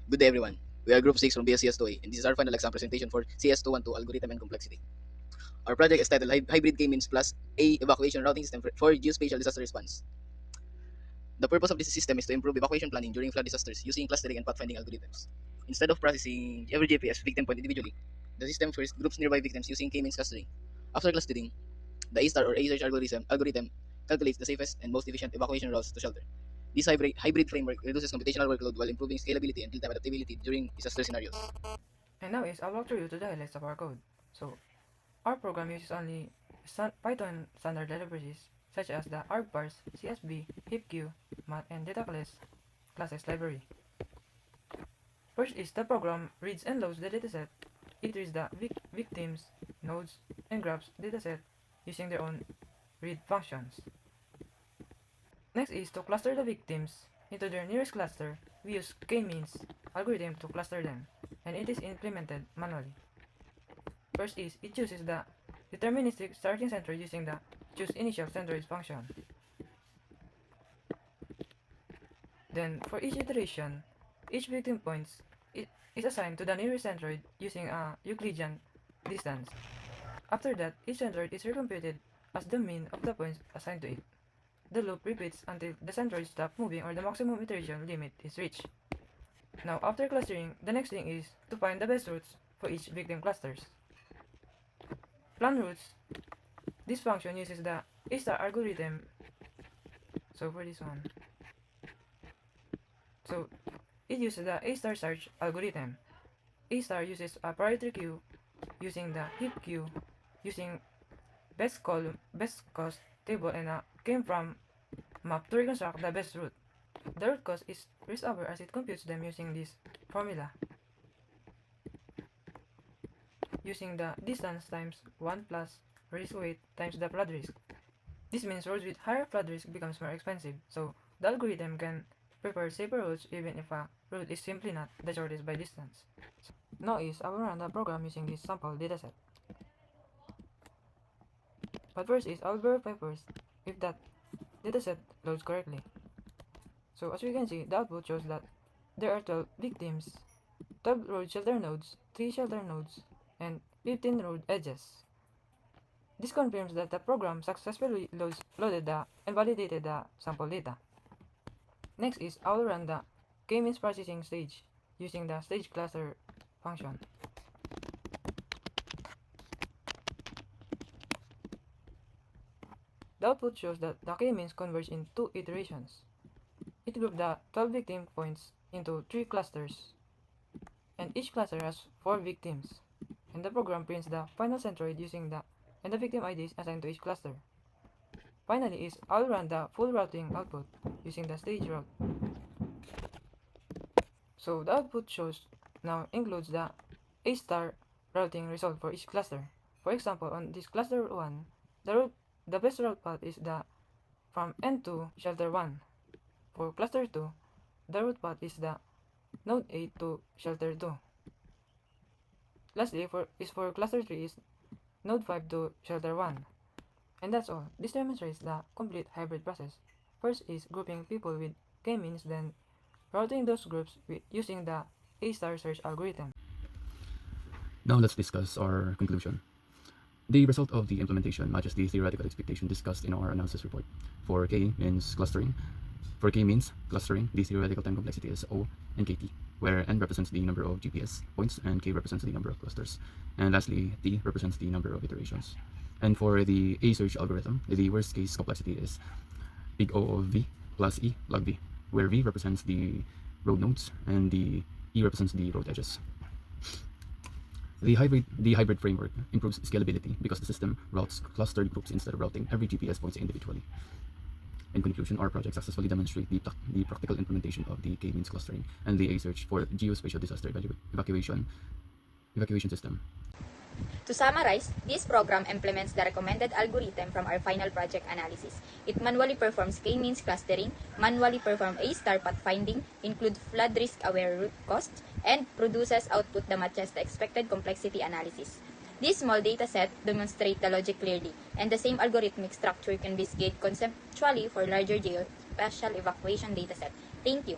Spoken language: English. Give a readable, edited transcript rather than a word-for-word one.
Good day, everyone. We are Group 6 from BSCS 2A, and this is our final exam presentation for CS212 Algorithm and Complexity. Our project is titled Hybrid K-Means Plus A Evacuation Routing System for Geospatial Disaster Response. The purpose of this system is to improve evacuation planning during flood disasters using clustering and pathfinding algorithms. Instead of processing every GPS victim point individually, the system first groups nearby victims using K-means clustering. After clustering, the A-star or A-search algorithm calculates the safest and most efficient evacuation routes to shelter. This hybrid framework reduces computational workload while improving scalability and real-time adaptability during disaster scenarios. And now I'll walk through you to the highlights of our code. So, our program uses only Python standard libraries such as the argparse, CSV, heapq, math, and data classes library. First is the program reads and loads the dataset. It reads the victims, nodes, and graphs dataset using their own read functions. Next is to cluster the victims into their nearest cluster. We use k-means algorithm to cluster them, and it is implemented manually. First is it chooses the deterministic starting center using the choose initial centroid function. Then for each iteration, each victim points is assigned to the nearest centroid using a Euclidean distance. After that, each centroid is recomputed as the mean of the points assigned to it. The loop repeats until the centroid stops moving or the maximum iteration limit is reached. Now after clustering, the next thing is to find the best routes for each victim clusters. Plan routes. This function uses the A-star algorithm. So for this one, so it uses the A-star search algorithm. A-star uses a priority queue using the heap queue using best cost table and a came from map to reconstruct the best route. The route cost is risk over as it computes them using this formula. Using the distance times 1 plus risk weight times the flood risk. This means roads with higher flood risk becomes more expensive, so the algorithm can prepare safer routes even if a route is simply not the shortest by distance. Now I will run the program using this sample dataset. But first I will verify first if that dataset loads correctly. So as we can see, the output shows that there are 12 victims, 12 road shelter nodes, 3 shelter nodes, and 15 road edges. This confirms that the program successfully loaded and validated the sample data. Next is I will run the k-means processing stage using the stage cluster function. The output shows that the k-means converge in 2 iterations. It grouped the 12 victim points into 3 clusters, and each cluster has 4 victims, and the program prints the final centroid using the victim IDs assigned to each cluster. Finally I'll run the full routing output using the stage route. So the output shows now includes the A-star routing result for each cluster. For example, on this cluster 1, the best route path is the from N to shelter 1. For cluster 2, the route path is the node 8 to shelter 2. Lastly, for cluster 3 is node 5 to shelter 1. And that's all. This demonstrates the complete hybrid process. First is grouping people with k-means, then routing those groups using the A-star search algorithm. Now let's discuss our conclusion. The result of the implementation matches the theoretical expectation discussed in our analysis report. For K means clustering. For K means clustering, the theoretical time complexity is O and KT, where N represents the number of GPS points and K represents the number of clusters. And lastly, T represents the number of iterations. And for the A search algorithm, the worst case complexity is big O of V plus E log V, where V represents the road nodes and the E represents the road edges. The hybrid framework improves scalability because the system routes clustered groups instead of routing every GPS points individually. In conclusion, our project successfully demonstrates the practical implementation of the k-means clustering and the A-search for geospatial disaster evacuation system. To summarize, this program implements the recommended algorithm from our final project analysis. It manually performs k-means clustering, manually performs A-star pathfinding, include flood risk-aware route costs, and produces output that matches the expected complexity analysis. This small dataset demonstrates the logic clearly, and the same algorithmic structure can be scaled conceptually for larger geospatial evacuation dataset. Thank you.